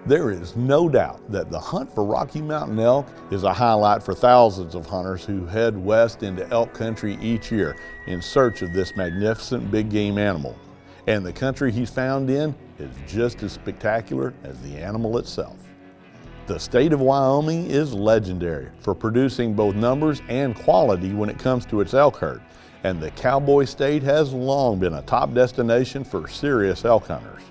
There is no doubt that the hunt for Rocky Mountain elk is a highlight for thousands of hunters who head west into elk country each year in search of this magnificent big game animal. And the country he's found in is just as spectacular as the animal itself. The state of Wyoming is legendary for producing both numbers and quality when it comes to its elk herd, and the Cowboy State has long been a top destination for serious elk hunters.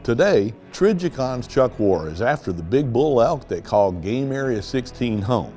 Today, Trijicon's Chuck War is after the big bull elk that call Game Area 16 home.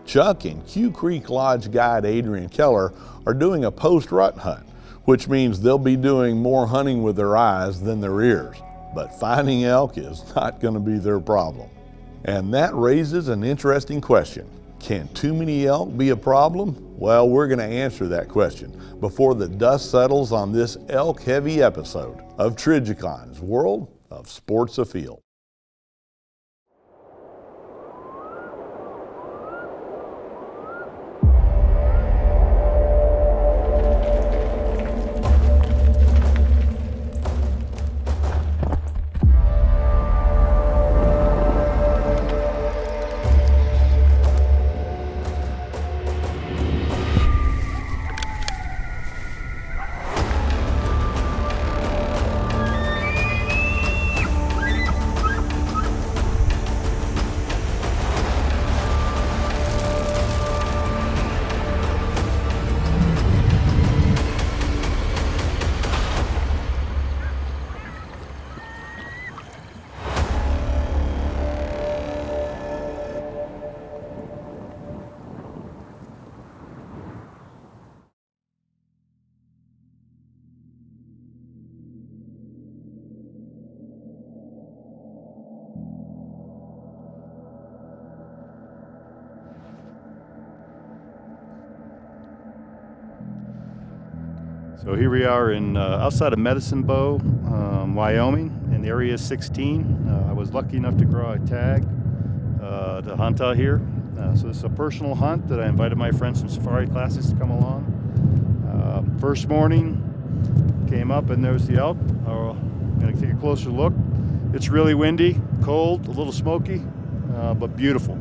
Chuck and Q Creek Lodge guide Adrian Keller are doing a post-rut hunt, which means they'll be doing more hunting with their eyes than their ears. But finding elk is not going to be their problem. And that raises an interesting question. Can too many elk be a problem? Well, we're going to answer that question before the dust settles on this elk-heavy episode of Trijicon's World of Sports Afield. So here we are in outside of Medicine Bow, Wyoming, in Area 16. I was lucky enough to grow a tag to hunt out here. So this is a personal hunt that I invited my friends from safari classes to come along. First morning, came up and there's the elk. I'm going to take a closer look. It's really windy, cold, a little smoky, but beautiful.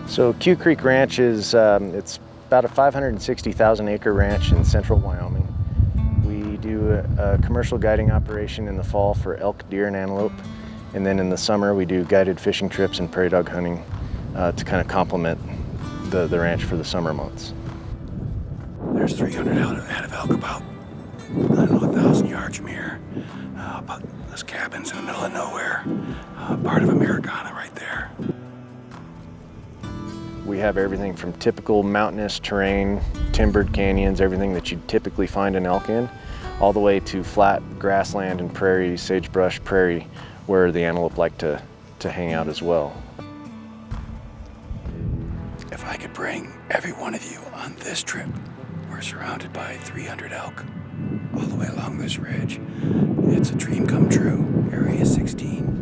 So Q Creek Ranch is it's about a 560,000 acre ranch in central Wyoming. We do a commercial guiding operation in the fall for elk, deer, and antelope. And then in the summer, we do guided fishing trips and prairie dog hunting to kind of complement the ranch for the summer months. There's 300 head of elk about, I don't know, 1,000 yards from here. But there's cabins in the middle of nowhere. Part of Americana right there. We have everything from typical mountainous terrain, timbered canyons, everything that you'd typically find an elk in, all the way to flat grassland and prairie, sagebrush prairie, where the antelope like to hang out as well. If I could bring every one of you on this trip, we're surrounded by 300 elk all the way along this ridge. It's a dream come true, Area 16.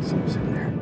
See him sitting there.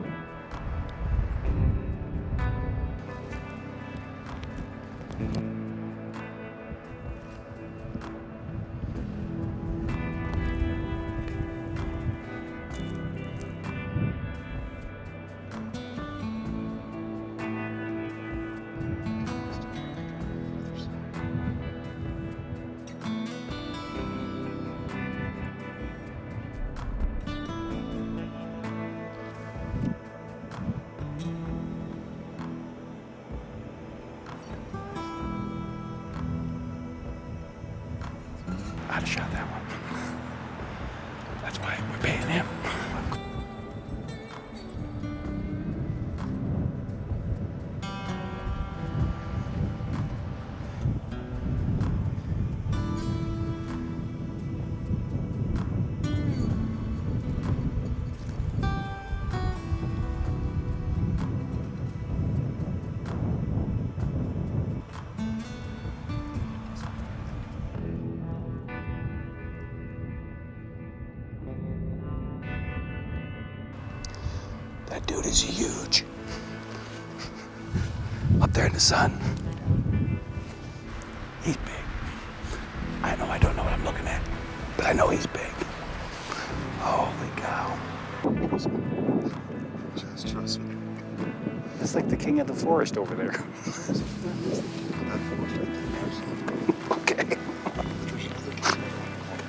I'd have shot that one. That's why we're paying him. That dude is huge. Up there in the sun. He's big. I know I don't know what I'm looking at. But I know he's big. Holy cow. Just trust me. It's like the king of the forest over there. Okay.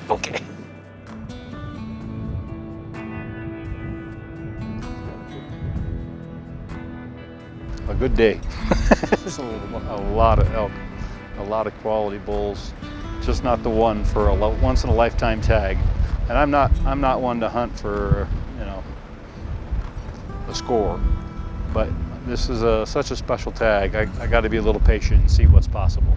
Okay. A good day. It's a lot of elk, a lot of quality bulls. Just not the one for a once in a lifetime tag. And I'm not one to hunt for, you know, a score. But this is such a special tag. I got to be a little patient and see what's possible.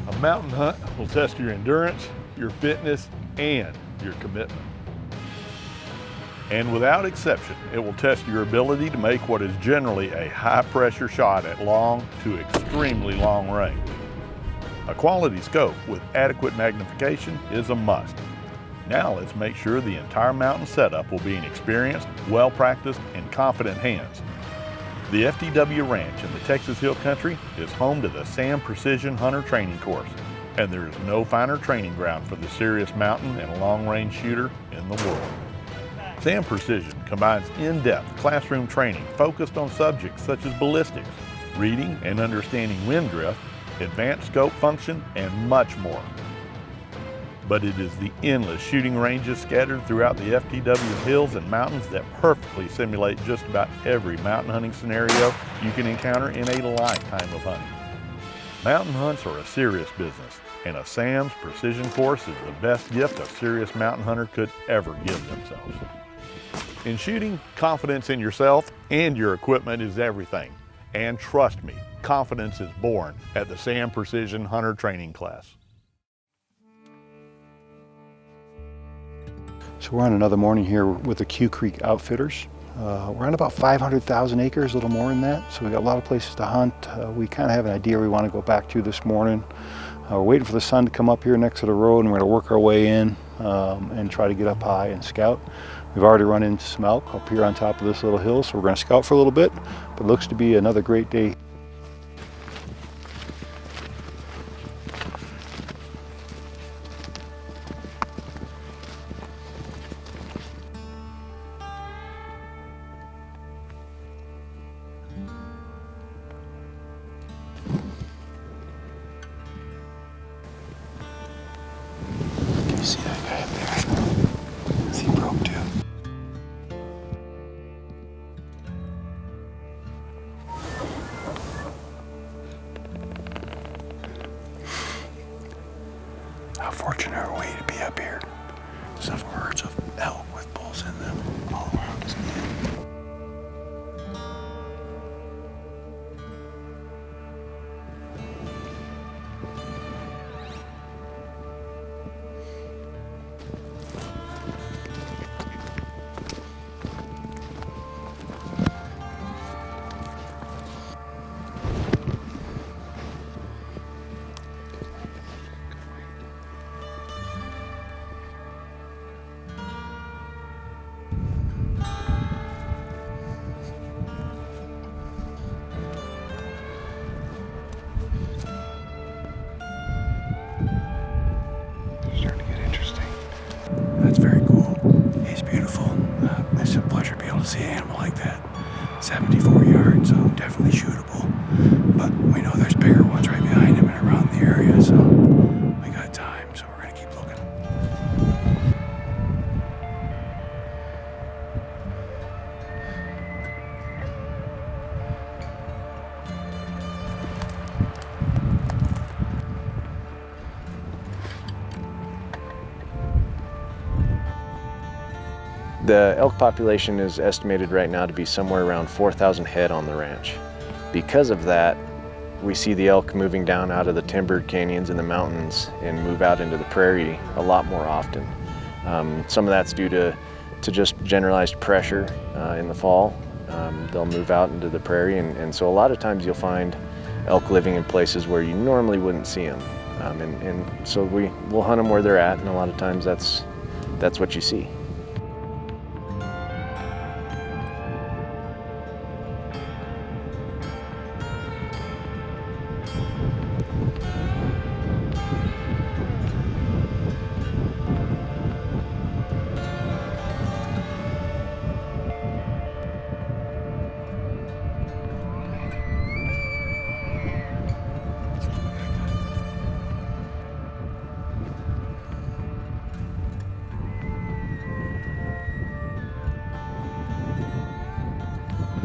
A mountain hunt will test your endurance, your fitness, and your commitment. And without exception, it will test your ability to make what is generally a high-pressure shot at long to extremely long range. A quality scope with adequate magnification is a must. Now let's make sure the entire mountain setup will be in experienced, well-practiced, and confident hands. The FTW Ranch in the Texas Hill Country is home to the SAM Precision Hunter Training Course, and there is no finer training ground for the serious mountain and long-range shooter in the world. SAM Precision combines in-depth classroom training focused on subjects such as ballistics, reading and understanding wind drift, advanced scope function, and much more. But it is the endless shooting ranges scattered throughout the FTW hills and mountains that perfectly simulate just about every mountain hunting scenario you can encounter in a lifetime of hunting. Mountain hunts are a serious business, and a SAM's Precision course is the best gift a serious mountain hunter could ever give themselves. In shooting, confidence in yourself and your equipment is everything. And trust me, confidence is born at the SAM Precision Hunter Training class. So we're on another morning here with the Q Creek Outfitters. We're on about 500,000 acres, a little more than that. So we got a lot of places to hunt. We kind of have an idea we want to go back to this morning. We're waiting for the sun to come up here next to the road, and we're going to work our way in and try to get up high and scout. We've already run into some elk up here on top of this little hill, so we're going to scout for a little bit, but it looks to be another great day. You see that guy up there? Is he broke too? How fortunate are we to be up here? Several herds of elk with bulls in them all around us. That's very cool. He's beautiful. It's a pleasure to be able to see an animal like that. 74 yards, so definitely shootable. But we know there's bigger ones right behind him and around the area, so we got time, so we're gonna keep looking. The elk population is estimated right now to be somewhere around 4,000 head on the ranch. Because of that, we see the elk moving down out of the timbered canyons in the mountains and move out into the prairie a lot more often. Some of that's due to just generalized pressure in the fall. They'll move out into the prairie, and so a lot of times you'll find elk living in places where you normally wouldn't see them. And so we'll hunt them where they're at, and a lot of times that's what you see.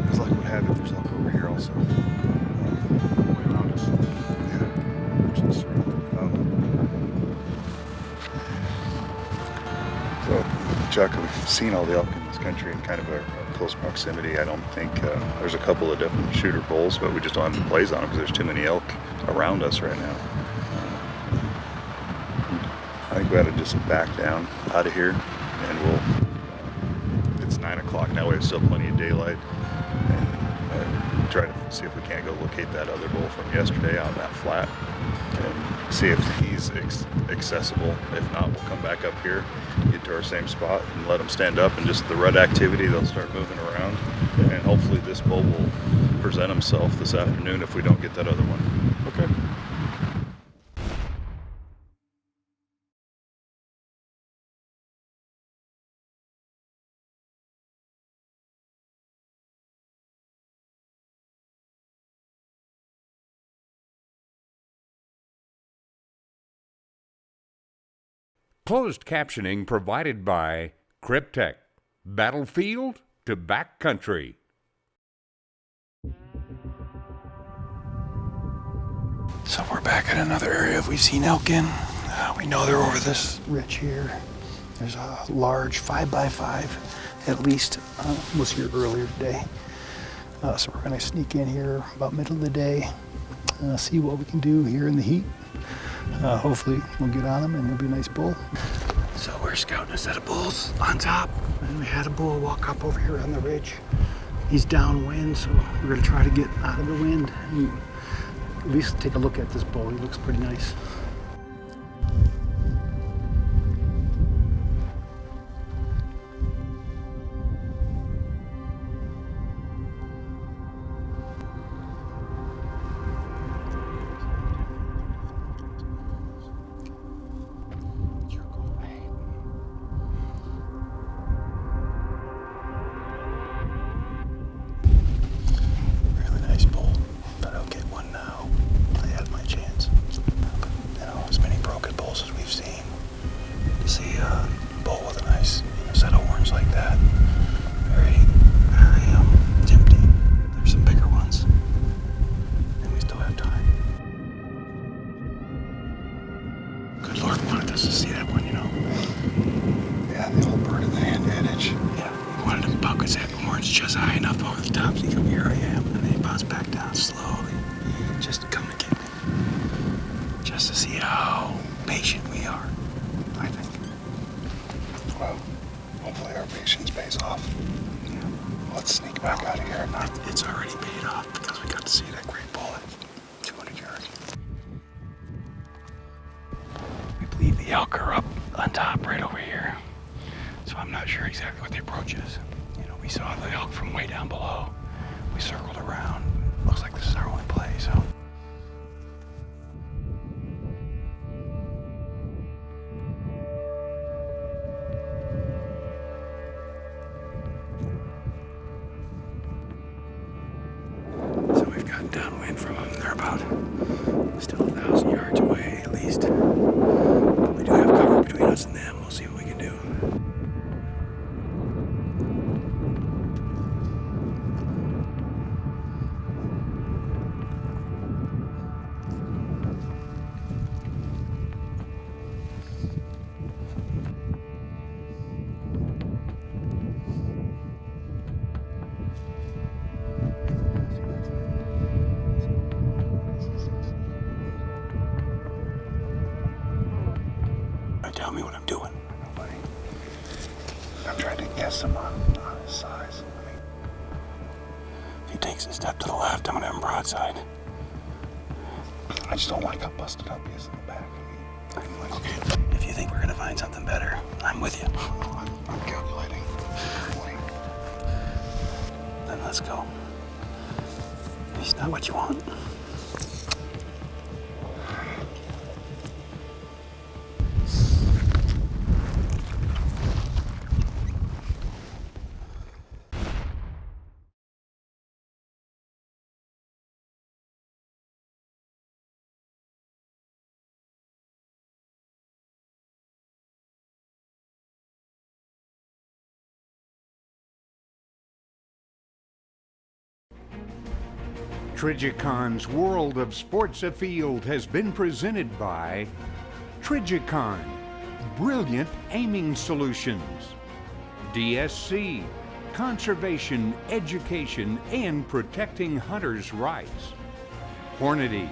As luck would have it, there's elk over here also. Way around us. Yeah. We're just surrounded. So, Chuck, we've seen all the elk in this country in kind of a close proximity. I don't think there's a couple of different shooter bulls, but we just don't have the plays on them because there's too many elk around us right now. I think we ought to just back down out of here, and we'll. It's 9 o'clock now. We have still plenty of daylight. And try to see if we can't go locate that other bull from yesterday out in that flat and see if he's accessible. If not, we'll come back up here, get to our same spot, and let them stand up. And just the rut activity, they'll start moving around. And hopefully this bull will present himself this afternoon if we don't get that other one. Okay. Closed captioning provided by Cryptech. Battlefield to backcountry. So we're back at another area we've seen elk in. We know they're over this ridge here. There's a large 5x5, at least, was here earlier today. So we're gonna sneak in here about middle of the day, see what we can do here in the heat. Hopefully we'll get on them and it'll be a nice bull. So we're scouting a set of bulls on top, and we had a bull walk up over here on the ridge. He's downwind, so we're gonna try to get out of the wind and at least take a look at this bull. He looks pretty nice. The elk are up on top right over here. So I'm not sure exactly what the approach is. You know, we saw the elk from way down below. We circled around. Looks like this is our only play, so. So we've gotten downwind from them. They're about still 1,000 yards away at least. We do have cover between us and them. We'll see what we can do. tell me what I'm doing. Nobody. I'm trying to guess him on his size. I mean, if he takes a step to the left, I'm gonna have him broadside. I just don't like how busted up he is in the back. I mean, like, okay, if you think we're gonna find something better, I'm with you. I'm calculating. Then let's go. He's not what you want. Trigicon's World of Sports Afield has been presented by Trigicon, Brilliant Aiming Solutions, DSC, Conservation, Education, and Protecting Hunters' Rights, Hornady,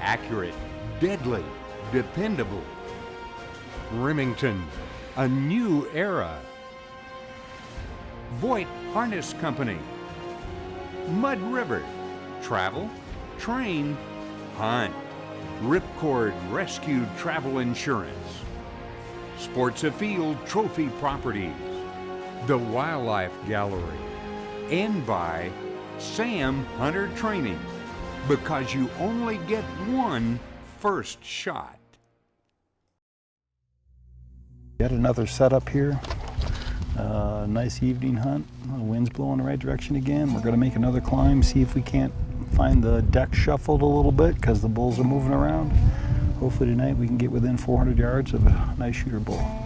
Accurate, Deadly, Dependable, Remington, A New Era, Voight Harness Company, Mud River, Travel, Train, Hunt, Ripcord Rescue Travel Insurance, Sports Afield Trophy Properties, the Wildlife Gallery, and by Sam Hunter Training, because you only get one first shot. Got another setup here. Nice evening hunt. The wind's blowing the right direction again. We're gonna make another climb, see if we can't find the deck shuffled a little bit because the bulls are moving around. Hopefully tonight we can get within 400 yards of a nice shooter bull.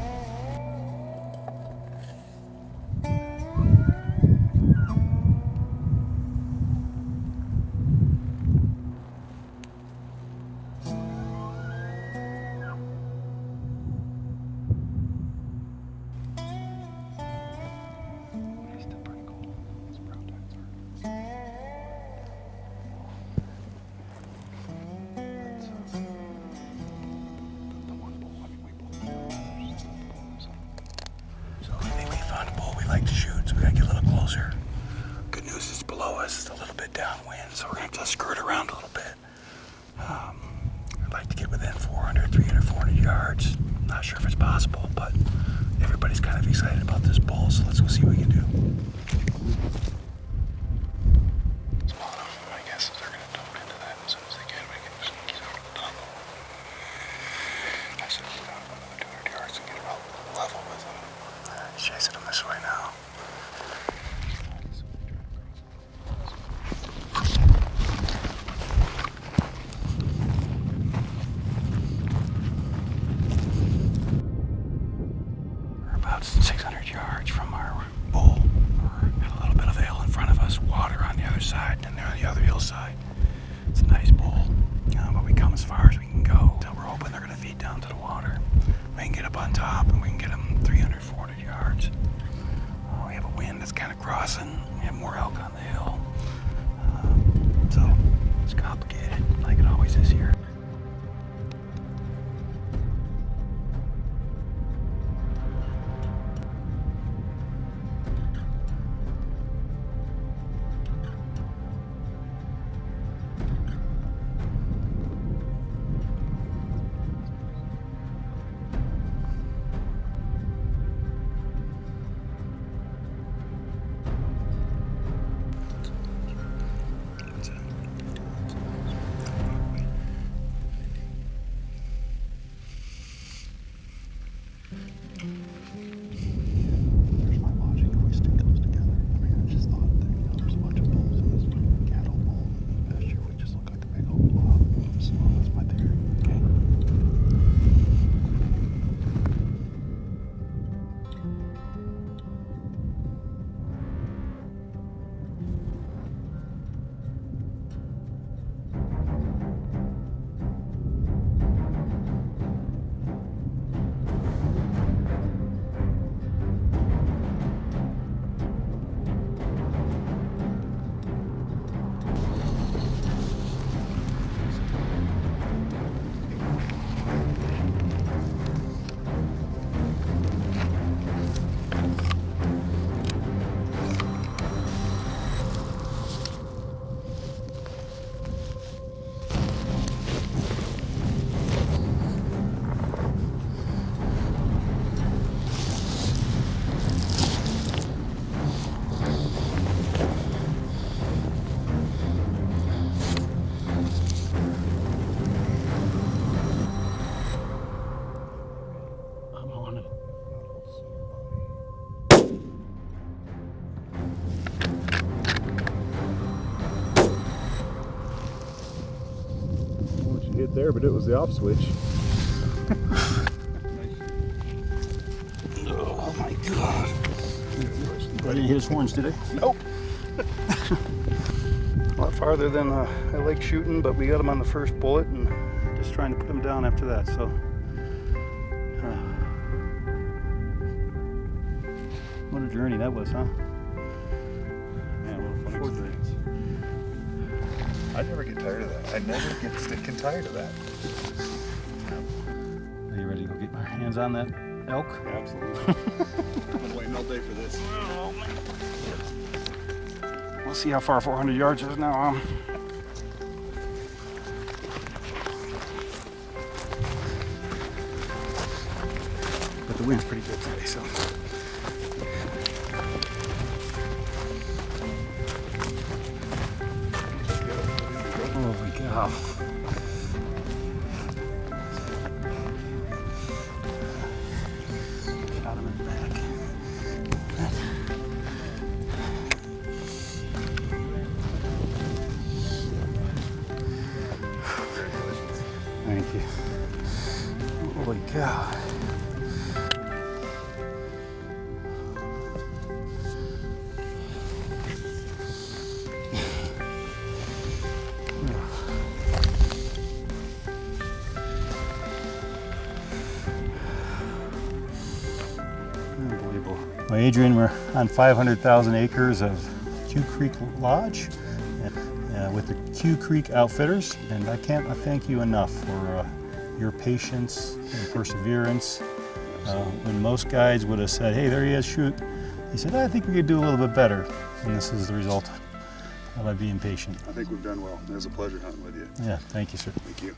Like to shoot, so we gotta get a little closer. Good news is below us, it's a little bit downwind, so we're gonna have to skirt around a little bit. I'd like to get within 400, 300, 400 yards. Not sure if it's possible, but everybody's kind of excited about this bull, so let's go see what we can do. My guess is they're gonna dump into that as soon as they can. We can just get over the tunnel. I should get down another 200 yards and get about level with them. He's chasing them this way now. We're about 600 yards from our bull. We've got a little bit of a hill in front of us, water on the other side, and they're on the other hillside. It's a nice bull, but we come as far as we can go until we're hoping they're going to feed down to the water. We can get up on top and we can get them 300, 400 yards. We have a wind that's kind of crossing. We have more elk on the hill. So it's complicated, like it always is here. it there, but it was the off switch. Oh my God. I didn't hit his horns, did I? Nope. A lot farther than I like shooting, but we got him on the first bullet and just trying to put him down after that. So, what a journey that was, huh? Man, what a fun experience. I never get tired of that. I never get sick and tired of that. Are you ready to go get my hands on that elk? Absolutely. I've been waiting all day for this. We'll see how far 400 yards is now. But the wind's pretty good today, so. Holy cow. Shot him in the back. Thank you. Holy cow. Unbelievable. Well, Adrian, we're on 500,000 acres of Q Creek Lodge with the Q Creek Outfitters, and I can't thank you enough for your patience and perseverance. When most guides would have said, hey, there he is, shoot. He said, I think we could do a little bit better, and this is the result of my being patient. I think we've done well. It was a pleasure hunting with you. Yeah, thank you, sir. Thank you.